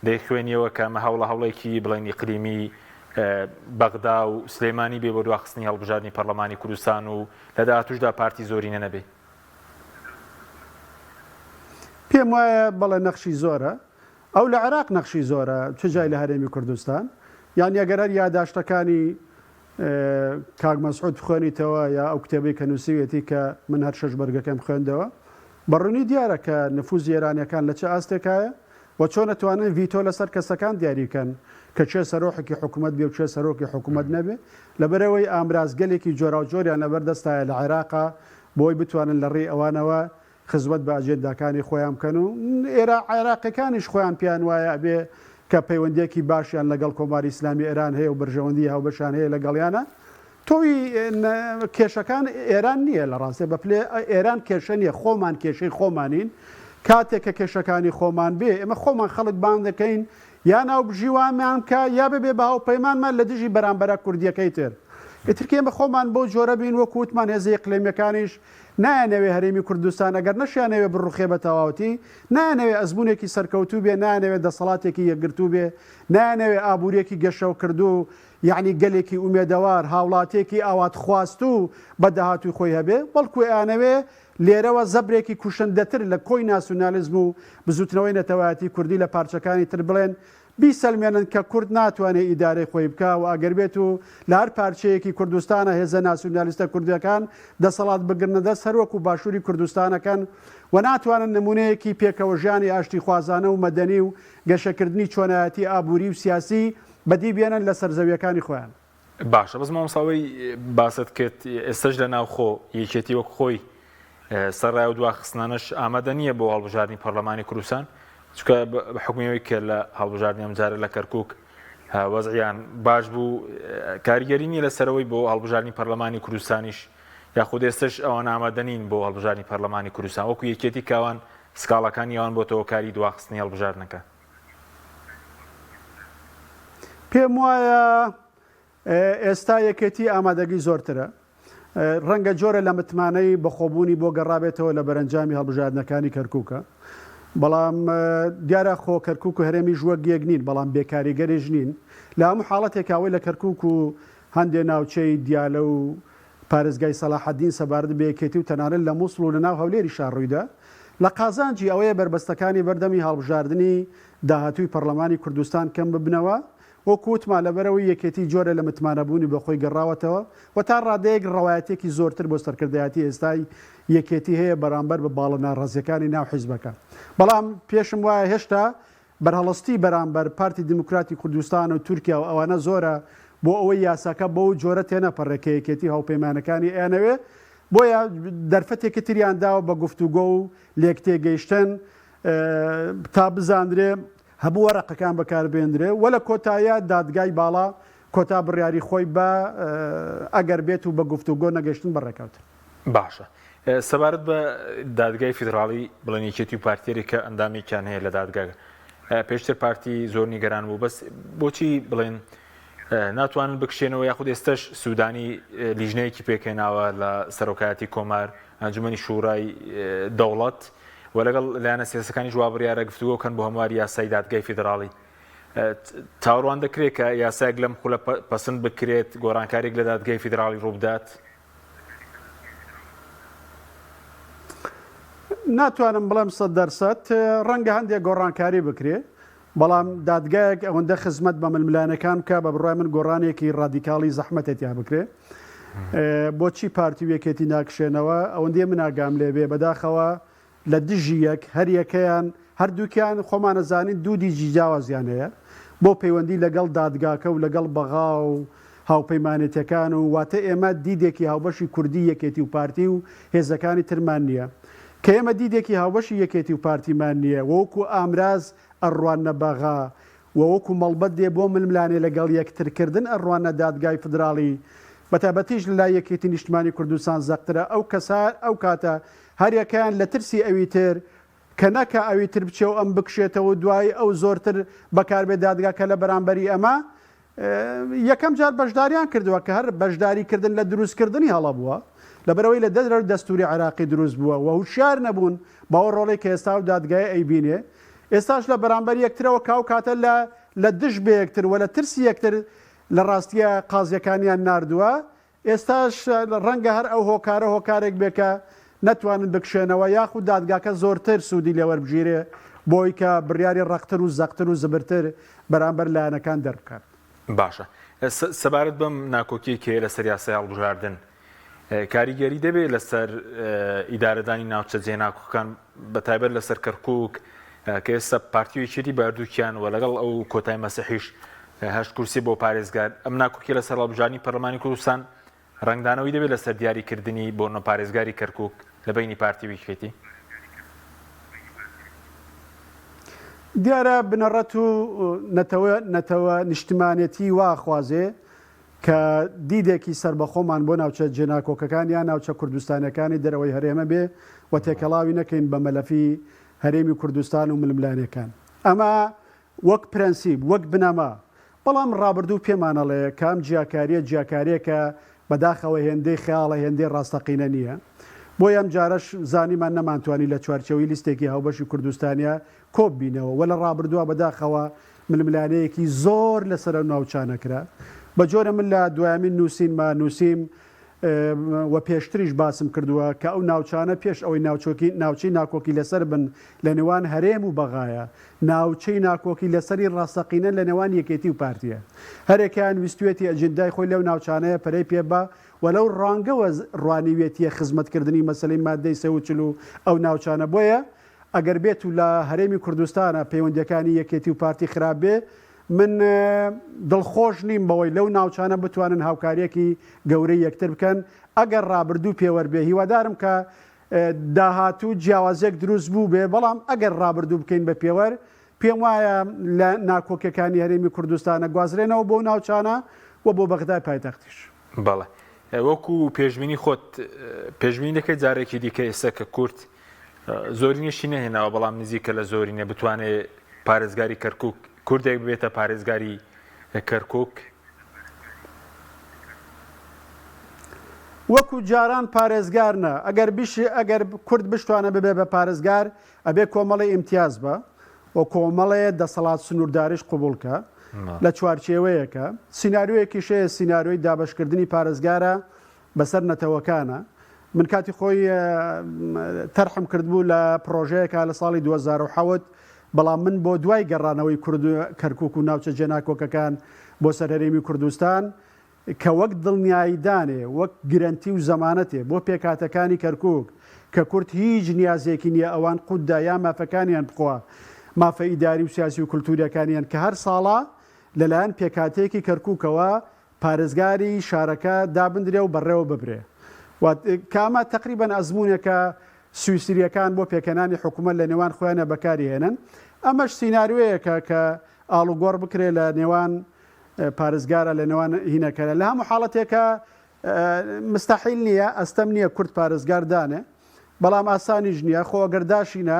دەیخوێنیەوە کە ئەمە هەوڵێکی بڵێن ئیقلیمی بەغدا و سلێمانی بێ بۆ دواخستنی هەڵبژاردننی پەرلەمانی کوردستان و لە داهاتووشدا پارتی زۆرینە نەبێ. پێم وایە بەڵێ نەخشی زۆرە ئەو لە عێراق نەخشی زۆرە چ جای لە هەرێمی کوردستان یان یەگەرەر یاداشتەکانی کاک مەسعود بخوێنیتەوە یا ئەو کتێبەی کە نووسیوێتی کە من هەر شەش بەرگەکەم خوێندەوە بەڕوونی دیارە کە نفوزی ئێرانیەکان لە چه ئاستێکایە و چۆن نەتوانن ڤیتۆ لەسەر کەسەکان دیاریکەن کە چێ سەرۆحێکی حکوومەت بێ و چێ سەرۆکی حکوومەت نەبێ لەبەرەوەی ئامرازگەلێکی جۆرا و جۆریان لەبەردەستایە لە عێراقا بۆی بتوانن لە ڕێی ئەوانەوە خزمەت بە ئاجێنداکانی خۆیان بکەن و ئێرە عێراقیەکانیش خۆیان پیان وایە ئەبێ کە پەیوەندێکی باشیان لەگەڵ کۆماری ئیسلامی ئێران هەیە و بەرژەوەندی هاوبەشان هەیە لەگەڵیانە تۆی کێشەکان ئێران نییە لە ڕاستێ بە پلێ ئێران کێشە نیە خۆمان کێشەی خۆمانین کاتێک کە کێشەکانی خۆمان بێ ئێمە خۆمان خەڵک بان دەکەین یا ناو بژیوانمان کە یا ببێ بە هاوپەیمانمان لە دژی بەرامبەرە کوردیەکەی تر ئیتر ئێمە خۆمان بۆ جۆرە بین وەکووتمان هێزی ئیقلیمیەکانیش نایانەوێ هەرێمی کوردستان ئەگەر نەشیانەوێ بڕوخێ بە تەواوەتی نایانەوێ ئەزمونێکی سەرکەوتوو بێ نایانەوێت دەسەڵاتێکی یەکگرتوو بێ نایانەوێ ئابوووریەکی گەشەو کردو یعنی گەلێکی ئومێدەوار هاوڵاتێکی ئاوات خواست و بە داهاتوی خۆی هەبێ بەڵکو ئەیانەوێ لێرەوە زەبرێکی کوشندەتر لە کۆی ناسیۆنالیزم و بزوتنەوەی نەتەوایەتی کوردی لە پارچەکانی تر بڵێن بیسەلمێنن کە کورد ناتوانێت ئیدارەی خۆی بکە و ئەگەر بێت و لە هەر پارچەیەکی کوردستانە هێزە ناسیۆنالیستە کوردیەکان دەسەڵات بگرنەدە سەرۆک و باشووری کوردستانەکەن و ناتوانن نمونەیەکی پێکەوە ژیانی ئاشتی خوازانە و مەدەنی و گەشەکردنی چۆنایەتی ئابووری و سیاسی بەدی بێنن لە سەرزەویەکانی خۆیان. باشە بەس مامۆستاوەی باست کرد ئێستش لە ناوخۆ یەکێتی وەک خۆی سەرڕای و دواخستنانەش ئامادە نییە بۆ هەڵبژاردننی پەرلەمانی کوردستان چکە بە حکومیەوەی کە لە هەڵبژاردننی ئەمجارە لە کەرکک وەزعیان باش بوو کاریگەری نیە لەسەرەوەی بۆ هەڵبژاردننی پەرلەمانی کوردستانیش یاخود ئێستش ئەوان ئامادەنین بۆ هەڵبژاردننی پەرلەمانی کوردستان وەکو یەکێتی کاوان سکاڵەکانی ئەوان بۆ تەوەکاری دواخستنی هەڵبژاردنەکە. پێم وایە ئێستا یەکێتی ئامادەگی زۆرترە ڕەنگە جۆرە لە متمانەی بەخۆبوونی بۆ گەڕابێتەوە لە بەرەنجامی هەڵبژاردنەکانی کەرکووکە بەڵام دیارە خۆ کەرکک و هەرێمی ژوەک یەک نین بەڵام بێکاریگەریش نین لە هەموو حاڵەتێکاوەی لە کەرکک و هەندێک ناوچەی دیالە و پارێزگای سەلاحەدین سەبارەت بەیەکێتی و تەنانەت لە مووسڵ و لە ناو هەولێری شاڕوویدا لە قازانجی ئەوەیە بربەستەکانی بەردەمی هەڵبژاردننی داهاتووی پەرلەمانی کوردستان کەم ببنەوە وەکووتمان لەبەرەوەی یەکێتی جۆرە لە متمانەبوونی بەخۆی گەڕاوەتەوە و تا ڕادەیەک ڕەوایەتێکی زۆرتر بۆ سەرکردایەتی ئێستای یەکێتی هەیە بەرامبەر بە باڵە ناڕەزیەکانی ناو حیزبەکە بەڵام پێشم وایە هێشتا بەرهەڵستی بەرامبەر پارتی دموکراتی کوردستان و تورکیا و ئەوانە زۆرە بۆ ئەوەی یاساکە بۆ جۆرە تێنەپەڕێکە یەکێتی هاوپەیمانەکانی ئەیانەوێ بۆیە دەرفەتێکی تریانداوە بە گفتوگۆ و لێک تێگەیشتن تا بزاندرێ هەبوو وەرەقەکان بەکاربێنرێ وە لە کۆتایە دادگای باڵا کۆتا بڕیاری خۆی بە ئەگەر بێت و بە گفتوگۆ نەگەشتن بەڕێکەوت. باشە سەبارەت بە دادگای فیدراڵی بڵێن یەکێتی و پارتیێری کە ئەندامێکیان هەیە لە دادگاگە پێشتر پارتی زۆر نیگەران بوو بەس بۆچی بڵێن ناتوانن بکشێنەوە یاخود ئێستش سوودانی لیژنەیەکی پێکەیناوە لە سەرۆکایەتی کۆمار ئەنجومەنی شوورای دەوڵەت و لەگەڵ لایەنە سیاسەکانی جوابڕیارە گفتوگۆ کەن بۆ هەمواری یاسای دادگای فیدراڵی تاوەڕوان دەکرێت کە یاسایەک لەم خولە پەسەند بکرێت گۆڕانکارێک لە دادگای فیدراڵی ڕووبدات. ناتوانم بڵێم 100% ڕەنگە هەندێک گۆڕانکاری بکرێ بەڵام دادگایەک ئەوەندە خزمەت بە ململانەکان بکە بە بڕای من گۆڕانێکی ڕادیکاڵی زەحمەتێتیا بکرێ بۆچی پارتی وێکێتی ناکشێنەوە ئەوەندێ من ئاگام لێبێ بەداخەوە لە دژی یەک هەر یەکەیان هەردووکیان خۆمانەزانین دوو دیجی جیاوازیان هەیە بۆ پەیوەندی لەگەڵ دادگاکە و لەگەڵ بەغا و هاوپەیمانێتەکان و واتە ئێمە دیدێکی هاوبەشی کوردی یەکێتی و پارتی و هێزەکانی ترمان نییە کە ئێمە دیدێکی هاوبەشی یەکێتی و پارتیمان نییە وەکو ئامراز ئەڕوانە بەغا وەکو مەڵبەت دێ بۆ ململانێ لەگەڵ یەکترکردن ئەڕوانە دادگای فدراڵی بەتابەتیش لە لای یەکێتی نیشتمانی کوردستان زەقترە ئەو کەسار ئەو کاتە هەریەکان لە ترسی ئەوی تر کە نەکە ئەوی تر بچێ و ئەم بکشێتەوە دوای ئەو زۆرتر بەکاربێ دادگاکە لە بەرامبەری ئەمە یەکەم جار بەشداریان کردووە کە هەر بەشداریکردن لە دروستکردنی هەڵە بووە لەبەرەوەی لە دەر دەستوری عراقی دروست بووە و هوشیار نەبوون باوە ڕۆڵی کە ئێستا و دادگای ئەیبینێ ئێستاش لە بەرامبەر یەکترەوە کاو کاتە لە دش بە یەکتر و لە ترسی یەکتر لە ڕاستیە قازیەکانیان ناردووە ئێستاش ڕەنگە هەر ئەو هۆکارە هۆکارێک بێکە نەتوانن بکشێنەوە یاخود دادگاکە زۆرتر سوودی لێوەربژیرێ بۆی کە بڕیاری ڕەختر و زەقتر و زبرتر بەرامبەر لایەنەکان دەربکات. باشە سەبارەت بەم ناکۆکی کێ لەسەر یاسای هەڵبژاردن کاریگەری دەبێت لەسەر ئیدارەدانی ناوچە جێناکۆکان بەتایبەت لەسەر کەرکک کە ئێستا پارتیویەکێتی باردووکیان و لەگەڵ ئەو کۆتای مەسیحیش هەشت کورسی بۆ پارێزگار ئەم ناکۆکی لەسەر هەڵبژاردننی پەرلەمانی کوردستان ڕنگدانەوەی دەبێت لەسەر دیاریکردنی بۆ نەپارێزگاری کەرکک لە بینی پارتیویەکێتی دیارە بنەڕەت و نەتەوە نیشتمانێتی واخوازێ کە دیدێکی سربەخۆمان بۆ ناوچە جێناکۆکەکان یان ناوچە کوردستانەکانی دەرەوەی هەرێمە بێ و تێکەڵاوی نەکەین بە مەلەفی هەرێمی کوردستان و ململانەکان ئەمە وەک پرەنسیب وەک بنەما بەڵام ڕابردوو پێمانەڵێ کام جیاکاریەکە بەداخەوە هێندەی خیاڵە هێندەی ڕاستەقینە نییە بۆی ئەم جارەش زانیمان نەمانتوانی لە چوارچەوەی لیستێکی هاوبەشی کوردستانیا کۆب بینەوە وە لە ڕابردووە بەداخەوە ململانەیەکی زۆر لەسەر ناوچانەکرا بە جۆرە من لە دوایمین نووسیم و پێشتریش باسم کردووە کە ئەو ناوچانە پێش ئەوەی ناوچەی ناکۆکی لەسەر بن لە نێوان هەرێم و بەغایە ناوچەی ناکۆکی لەسەری ڕاستەقینە لە نێوان یەکێتی و پارتیە هەرێکیان ویستوێتی ئەجندای خۆی لەو ناوچانەیە پەرەی پێبە وەلەو ڕانگەوە ڕوانیوێتیە خزمەتکردنی مەسەلەی مادەی سەوچل و ئەو ناوچانە بۆیە ئەگەر بێت و لە هەرێمی کوردستانە پەیوەندیەکانی یەکێتی و پارتی خراپبێ من دڵخۆش نیم بەوەی لەو ناوچانە بتوانن هاوکاریەکی گەورەی یەکتر بکەن ئەگەر ڕابردوو پێوەربێ هیوادارم کە داهاتوو جیاوازێک دروست بوو بێ بەڵام ئەگەر ڕابردوو بکەین بە پێوەەر پێم وایە لە ناکۆکەکانی هەرێمی کوردستانە گوازرێنەوە بۆ ناوچانە و بۆ بەغدای پایتەختیش. بەڵێ وەکو پێشبینی خۆت پێشبینی دەکەیت جارێکی دیکە ئێستا کە کورد زۆرینەشی نەهێناوە بەڵام نزیکە لە زۆرینە بتوانێت پارێزگاری کەرکووک کوردێک ببێتە پارێزگاری کەرکووک؟ وەکو جاران پارێزگارنە ئەگەر کورد بشتوانە ببێ بە پارێزگار ئەبێ کۆمەڵی ئیمتیاز بە و کۆمەڵەیە دەسەڵات سنوورداریش قوبولکە لە چوارچێوەیەکە سینناریوەیەکی شەیە سینناریۆی دابشکردنی پارێزگارە بەسەر نەتەوەکانە. من کاتی خۆی تەرحم کردبوو لە پرۆژەیەکە لە ساڵی 2010 بەڵام من بۆ دوای گەڕانەوەی کەرکووک و ناوچە جێناکۆکەکان بۆ سەر هەرێمی کوردستان کە وەک دڵنیاییدانێ وەک گرنتی و زەمانەتێ بۆ پێکاتەکانی کەرکووک کە کورد هیچ نیازێکی نییە ئەوان قوددا یا مافەکانیان بخوا مافە ئیداری و سیاسی و کولتوریەکانیان کە هەر ساڵە لەلایەن پێکاتەیەکی کەرکووکەوە پارێزگاری شارەکە دابدرێ و بەڕێوە ببرێ. کامە تقریبان ئەزمونێکە سویسریەکان بۆ پێکەنانی حکوومەت لە نێوان خۆیانە بەکاری هێنن. ئەمەش سینناریوەیەکە کە ئاڵوگۆڕ بکرێ لە نێوان پارێزگارە لە نێوان هینەکەە لە هەموو حاڵەتێکە مستحیل نییە ئەستەم نییە کورد پارێزگاردانێ بەڵام ئاسانیش نییە خۆگەرداشینە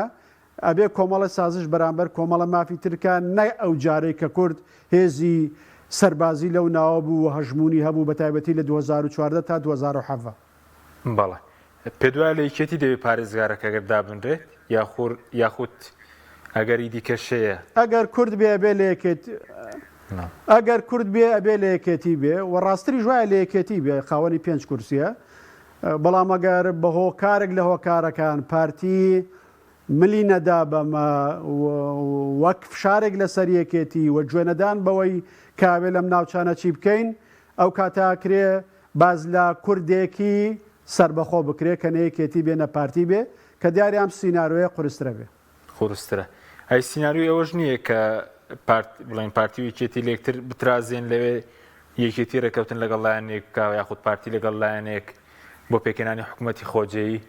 ئەبێ کۆمەڵە سازش بەرامبەر کۆمەڵە مافی ترکان نە ئەو جارێک کە کورد هێزی سەربازی لەو ناوە بوو و هەژمونی هەبوو بە تایبەتی لە 2014 تا 2007. بەڵێ پێدوای لە یەکێتی دەوێت پارێزگارەکە ئەگەر دابنرێت یاخود ئەگەری دیکەشەیە ئەگەر کورد بێ بێ لە یەکێت ئەگەر کورد بێ ئەبێ لە یەکێتی بێ و ڕاستری ژوایە لە یەکێتی بێ خاوەنی 5 کورسیە بەڵام ئەگەر بە هۆکارێک لە هۆکارەکان پارتی ملی نەدا بەمە وەک فشارێک لە سەر یەکێتی و گوێنەدان بەوەی کاوێ لەم ناوچانە چی بکەین ئەو کاتاکرێ باز لە کوردێکی سربەخۆ بکرێ کە نەیەکێتی بێنە پارتی بێ کە دیاری ئەم سینناریۆیە قورسترە بێ. قورسترە ئەی سینناریۆ ئەوەش نییە کە بڵین پارتی و یەکێتی لێکتر بترازێن لەوێ یەکێتی ڕێکەوتن لەگەڵ لایەنێک یاخود پارتی لەگەڵ لایەنێک بۆ پێکەنانی حکوومەتی خۆجێیی؟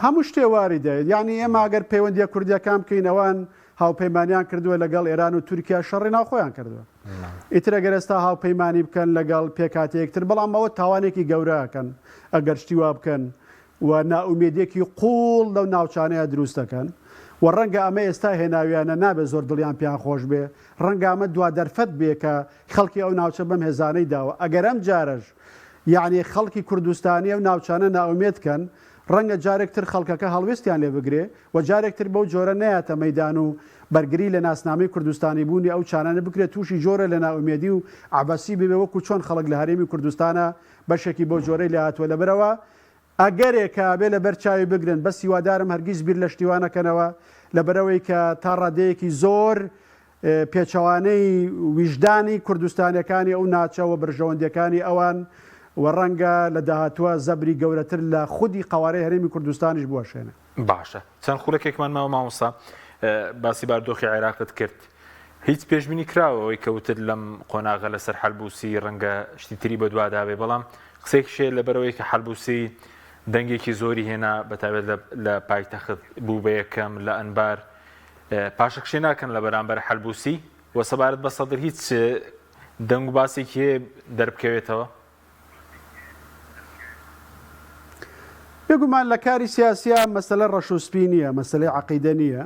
هەموو شتێواری دەیت یعنی ئێمە ئەگەر پەیوەندیە کوردیەکان بکەینەوەن هاوپەیمانیان کردووە لەگەڵ ئێران و تورکیا شەڕی ناوخۆیان کردووە ئیترە گەرستا هاوپەیمانی بکەن لەگەڵ پێکاتەیەکتر بەڵام ئەوە تاوانێکی گەورەکەن ئەگەر شتی وا بکەن و ناومێدێکی قوڵ لەو ناوچانەیە دروست دەکەن و ڕەنگە ئەمە ئێستا هێناویانە نابێت زۆر دڵیان پیان خۆش بێ ڕەنگە ئەمە دوا دەرفەت بێ کە خەڵکی ئەو ناوچە بەم هێزانەی داوە ئەگەر ئەم جارەش یعنی خەڵکی کوردستانی ئەو ناوچانە ناومێدکەن ڕەنگە جارێکتر خەڵکەکە هەڵوێستیان لێ بگرێ و جارێکتر بەو جۆرە نەیەتە مەدان و بەرگری لە ناسنامەی کوردستانی بوونی ئەو چانانە بکرێت تووشی جۆرە لە ناومێدی و عباسی ببێ وەکو چۆن خەڵک لە هەرێمی کوردستانە بەشێکی بۆ جۆرەی لە هاتووە لەبەرەوە ئەگەرێکە بێ لە بەرچاوی بگرن بە سیوادارم هەرگیز بیر لە شتیوانەکەنەوە لەبەرەوەی کە تا ڕادەیەکی زۆر پێچەوانەی ویژدانی کوردستانیەکانی ئەو ناچەوە برژەوەندەکانی ئەوان و ڕەنگە لە داهاتووە زەبری گەورەتر لە خودی قوارەی هەرێمی کوردستانیش بوەشێنە. باشە چەند خولەکێکمان ماوە مامۆستا باسی باردۆخی عێراقت کرد هیچ پێشبینی کراوەوەی کەوتر لەم قۆناغە لەسەر حەلبووسی ڕەنگە شتی تری بە دوواداوێ بەڵام قسێکی شێ لەبەرەوەی کە حەلبووسی دەنگێکی زۆری هێنا بەتابێت لە پایتەخت بوو بە یەکەم لە ئەنبار پاشەکشێ ناکەن لە بەرامبەر حەلبووسی و سەبارەت بە سەدر هیچ دەنگ و باسێکی هەیە دەربکەوێتەوە؟ بێگومان لە کاری سیاسیە مەسەلە ڕەشوسپی نییە مەسەلەی عەقیدە نییە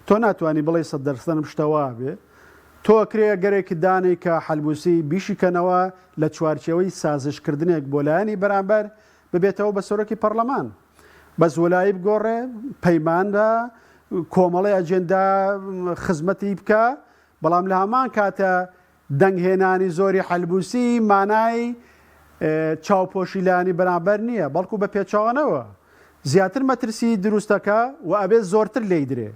تۆ ناتوانانی بڵێ 100% شتەوا بێ تۆ کرێ گەرێکی دانی کە حەلبووسی بیشیکەنەوە لە چوارچێوەی سازشکردنێک بۆ لایەنی بەرامبەر ببێتەوە بە سۆرەکی پەرلەمان بە زۆلایی بگۆڕێ پەیماندا کۆمەڵی ئەجێندا خزمەتی بکە بەڵام لە هەمان کاتە دەنگهێنانی زۆری حەلبووسی مانای چاوپۆشی لایەنی بەرامبەر نییە بەڵکو بە پێچەوانەوە زیاتر مەترسی دروستەکە و ئەبێت زۆرتر لێی درێ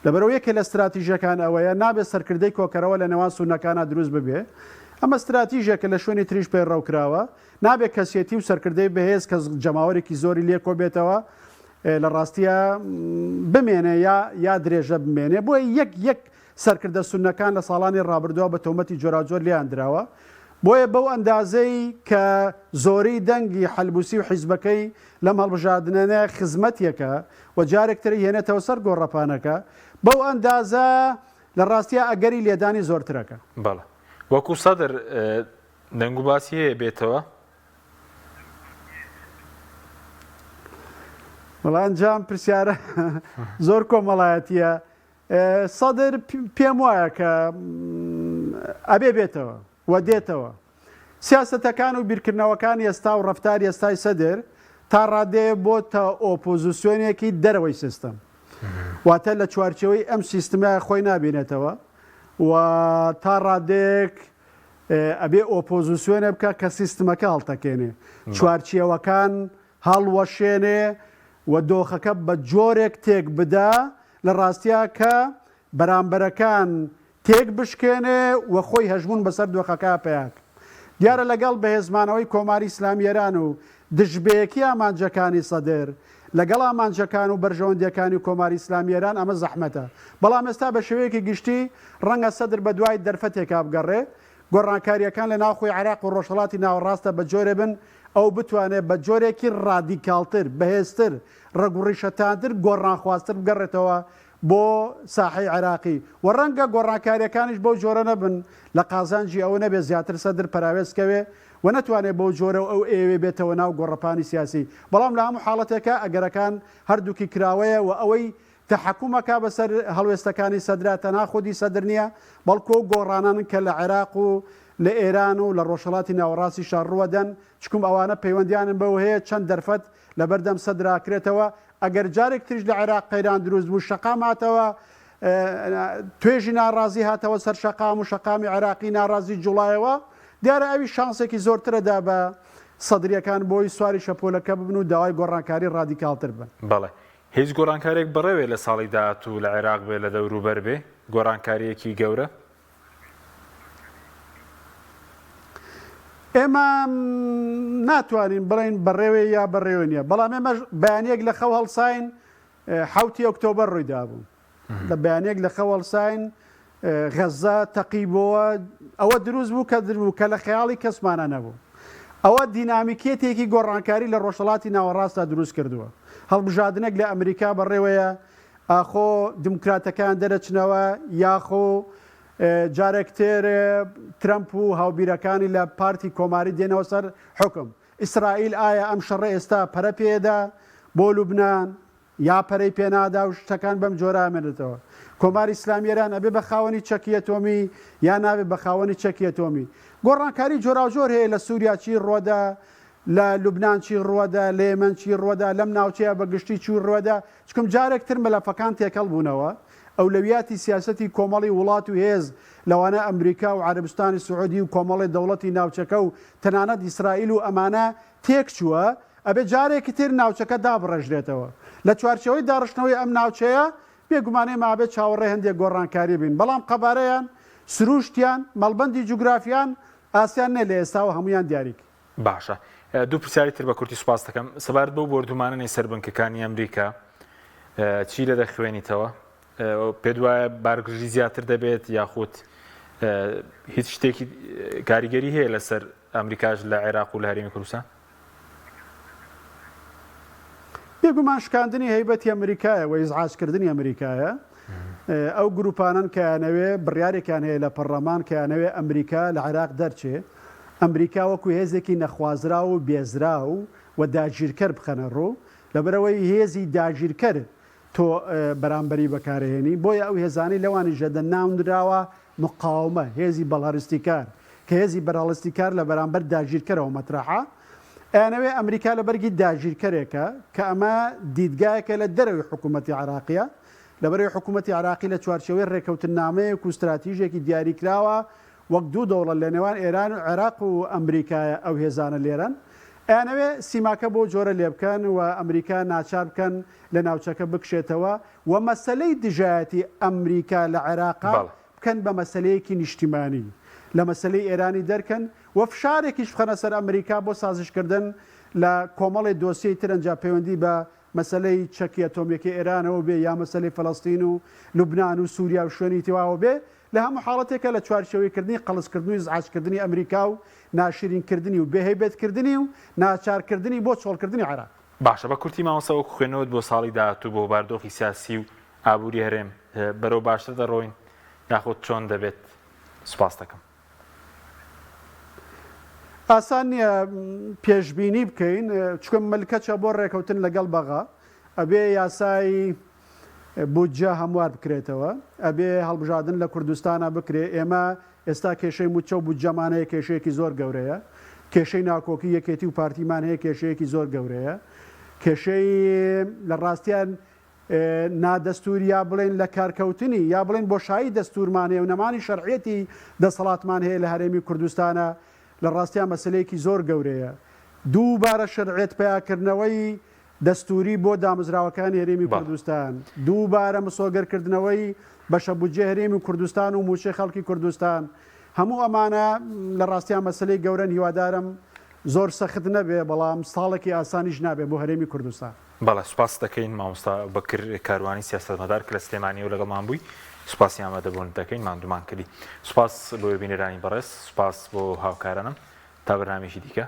لەبەرەوە یەکێ لە استراتیژیەکان ئەوەیە نابێت سەرکردەی کۆکەرەوە لە نێوان سونەکانە دروست ببێ ئەمە استراتیژیەکە لە شوێنی تریش پێی ڕەوکراوە نابێت کەسێتی و سەرکردەی بەهێز کە جەماوەرێکی زۆری لێ کۆبێتەوە لە ڕاستیە بمێنێ یا درێژە بمێنێ بۆ یەک سەرکردە سونەکان لە ساڵانی ڕابردووە بە تۆمەتی جۆراجۆر لیان دراوە بۆیە بەو ئەندازەی کە زۆرەی دەنگی حەلبوسی و حیزبەکەی لەم هەڵبژاردنانە خزمەتیەکە و جارێکتری هێنێتەوە سەر گۆڕەپانەکە بەو ئەندازە لە ڕاستیە ئەگەری لێدانی زۆرترەکە. بەڵێ وەکو سەدر دەنگ و باسی هەیە بێتەوە وەڵانجام پرسیارە زۆر کۆمەڵایەتیە. سەدر پێم وایە کە ئەبێ بێتەوە و دێتەوە. سیاسەتەکان و بیرکردنەوەکانی ئێستا و ڕەفتاری ئێستای سەدر تا ڕادەیە بۆتە ئۆپۆزیسیۆنێکی دەرەوەی سیستەم، واتە لە چوارچەوەی ئەم سیستمە خۆی نابێنێتەوە و تا ڕادێک ئەبێ ئۆپۆزیسیۆنە بکە کە سیستمەکە هەڵتەکێنێ، چوارچێوەکان هەڵوەشێنێ و دۆخەکە بە جۆرێک تێک بدا لە ڕاستیە کە بەرامبەرەکان تێک بشکێنێ و خۆی هەژمون بەسەر دۆخەکە پێیاک. دیارە لەگەڵ بەهێزمانەوەی کۆماری ئیسلامیێران و دژبەیەکی ئامانجەکانی سەدر لەگەڵ ئامانجەکان و بەرژەوەندیەکانی و کۆماری ئیسلامیێران ئەمە زەحمەتە. بەڵام ئێستا بە شێوەیەکی گشتی ڕەنگە سەدر بە دوای دەرفەتێکا بگەڕێ، گۆڕانکاریەکان لە ناوخۆی عێراق و ڕۆژهەڵاتی ناوەڕاستە بە جۆرێ بن ئەو بتوانێت بە جۆرێکی ڕادیکالتر بەهێزتر ڕەگوڕیشەتانتر گۆڕانخواستر بگەڕێتەوە بۆ ساحەی عێراقی و ڕەنگە گۆڕانکاریەکانیش بەو جۆرە نەبن لە قازانجی ئەوە نەبێت زیاتر سەدر پەراوێزکەوێ و نەتوانێت بەو جۆرە و ئەو ئێوێ بێتەوە ناو گۆڕەپانی سیاسی. بەڵام لە هەموو حاڵەتێکە ئەگەرەکان هەردووکی کراوەیە و ئەوەی تەحەکومەکە بەسەر هەڵوێستەکانی سەدرا تەنها خودی سەدر نییە بەڵکو گۆڕانان کە لە عێراق و لە ئێران و لە ڕۆژهەڵاتی ناوەڕاستی شارڕوەدەن چکم ئەوانە پەیوەندیانن بەوە هەیە چەند دەرفەت لە بەردەم سەدراکرێتەوە. ئەگەر جارێک تریش لە عێراق قەیران دروست بوو شەقام هاتەوە، توێژی ناڕازی هاتەوە سەر شەقام و شەقامی عێراقی ناڕازی جوڵایەوە، دیارە ئەوی شانسێکی زۆرترەدا بە سەدریەکان بۆی سواری شەپۆلەکە ببن و داوای گۆڕانکاری ڕادیکالتر بن. بەڵێ هیچ گۆڕانکارێک بڕێوێ لە ساڵی داهاتوو لە عێراق بێ لە دەوروبەر بێ گۆڕانکاریەکی گەورە؟ ئێمە ناتوانین بڵین بەڕێوێ یا بەڕێوە نیە، بەڵام ئێمە بەیانێک لە خەو هەڵساین 7 ئۆکتۆبەر ڕوویدا بوو. لە بەیانێک لە خەو هەڵساین غەزە تەقیبەوە ئەوە دروست بوو کە لە خەیاڵی کەسمانە نەبوو. ئەوە دینامیکێتێکی گۆڕانکاری لە ڕۆژهەڵاتی ناوەڕاستدا دروست کردووە. هەڵبژاردنێک لە ئەمریکا بەڕێوەیە ئاخۆ دموکراتەکان دەرەچنەوە یاخۆ جارێکتر ترەمپ و هاوبیرەکانی لە پارتی کۆماری دێنەوە سەر حکم. ئیسرائیل ئایا ئەم شەڕە ئێستا پەرە پێدا بۆ لوبنان یا پەرەی پێنادا و شتەکان بەم جۆرە ئامێنێتەوە. کۆماری ئیسلامیێران ئەبێ بە خاوەنی چەکی ئەتۆمی یا نابێت بە خاوەنی چەکی ئەتۆمی. گۆڕانکاری جۆراوجۆر هەیە لە سووریا چی ڕۆدا، لە لوبنان چی ڕۆدا، لە یەمەن چی ڕۆدا، لەم ناوچەیە بەگشتی چی ڕۆدا، چکم جارێکتر مەلەفەکان تێکەڵ بوونەوە. ئەولەویاتی سیاسەتی کۆمەڵی وڵات و هێز لەوانە ئەمریکا و عەربستانی سعودی و کۆمەڵی دەوڵەتی ناوچەکە و تەنانەت ئیسرائیل و ئەمانە تێک چووە، ئەبێ جارێکی تر ناوچەکە دابڕێژرێتەوە. لە چوارچەوەی داڕشتنەوەی ئەم ناوچەیە بێگومانەی مابێت چاوەڕێ هەندێک گۆڕانکاری بین، بەڵام قەبارەیان سروشتیان مەڵبەندی جوگرافیان ئاسیان نێ لە ئێستا و هەمویان دیاریک. باشە دوو پرسیاری تر بە کورتی سوپاس دەکەم. سەبارەت بەو بردومانەی سەربنکەکانی ئەمریکا چی لە دەخوێنیتەوە؟ پێت وایە بارگژی زیاتر دەبێت یاخود هیچ شتێکی کاریگەری هەیە لەسەر ئەمریکاش لە عێراق و لە هەرێمی کوردستان؟ بێگومان شکاندنی هەیبەتی ئەمریکایە و ئیزعاجکردنی ئەمریکایە. ئەو گروپانن کەیانەوێ بڕیارێکیان هەیە لە پەرلەمان کەیانەوێ ئەمریکا لە عێراق دەرچێ، ئەمریکا وەکو هێزێکی نەخوازرا و بێزرا و داگیرکەر بخەنە ڕوو، لەبەرەوەی هێزی داگیرکەر تۆ بەرامبەری بەکارهێنی، بۆیە ئەو هێزانی لەوانی ژەدە ناونراوە مقاومە، هێزی بەڵهەرستیکار کە هێزی بەرهەڵستیکار لە بەرامبەر داگیرکەرەوە مەترەحە. ئەیانەوێ ئەمریکا لەبەرگی داگیرکەرێکە کە ئەمە دیدگایەکە لە دەرەوەی حکوومەتی عێراقیە، لەبەرەوەی حکوومەتی عێراقی لە چوارچەوەی ڕێکەوتنامەیەک و استراتیژێکی دیاریکراوە وەک دوو دەوڵەت لە نێوان ئێران و عێراق و ئەمریکایە ئەو هێزانە لێرەن. ئەیانەوێ سیماکە بۆ جۆرە لێ بکەن و ئەمریکا ناچار بکەن لە ناوچەکە بکشێتەوە و مەسەلەی دژایەتی ئەمریکا لە عێراقا بکەن بە مەسەلەیەکی نیشتیمانی، لە مەسەلەی ئێرانی دەرکەن و فشارێکیش بخەنە سەر ئەمریکا بۆ سازشکردن لە کۆمەڵی دۆسیەی ترەنجا پەیوەندی بە مەسلەی چەکی ئەتۆمیەکی ئێرانەوە بێ یا مەسلەی فەڵەستین و لوبناان و سووریا و شوێنی تێواوە بێ لە هەموو حاڵەتێکە لە چوارچەوەیکردنی قەڵسکردنی زعاجکردنی ئەمریکا و ناشرینکردنی و بێهێبێتکردنی و ناچارکردنی بۆ چۆڵکردنی عێراق. باشە بە کورتی مامۆستا خوێنەوەت بۆ ساڵی داهاتوو بۆ باردۆخی سیاسی و ئابووری هەرێم بەرەو باشتر دەڕۆین یاخۆت چۆن دەبێت؟ سوپاس دەکەم. ئاسان نییە پێشببینی بکەین چکە مەلکەچە بۆ ڕێکەوتن لەگەڵ بەغا ئەبێ یاسایی بودجە هەموار بکرێتەوە ئەبێ هەڵبژاردن لە کوردستانە بکرێ ئێمە ئێستا کێشەی موچە و بودجەمانەیە کێشەیەکی زۆر گەورەیە کێشەی ناکۆکی یەکێتی و پارتیمان هەیە کێشەیەکی زۆر گەورەیە کێشەی لە ڕاستیان نادەستوری یا بڵێن لە کارکەوتنی یا بڵێن بۆشایی دەستورمانەیە و نەمانی شەرعەتی دەسەڵاتمان هەیە لە هەرێمی کوردستانە لە ڕاستیان مەسلەیەکی زۆر گەورەیە دووبارە شەرعێت پیاکردنەوەی دەستوری بۆ دامەزراوەکانی هەرێمی کوردستان دووبارە مسۆگەرکردنەوەی بەشە بودجێ هەرێمی کوردستان و موچەی خەڵکی کوردستان هەموو ئەمانە لە ڕاستیان مەسلەی گەورەن هیوادارم زۆر سەخت نەبێ بەڵام ساڵێکی ئاسانیش نابێت بۆ هەرێمی کوردستان. بەڵێ سوپاس دەکەین مامۆستا بەکر کاروانی سیاسەتمەدار کە لە سلێمانی و لەگەڵمان بووی سوپاسی ئامادەبوون دەکەین ماندومان کردی سوپاس بۆ بینەرانی بەڕێز سوپاس بۆ هاوکارانم تا بەرنامێکی دیکە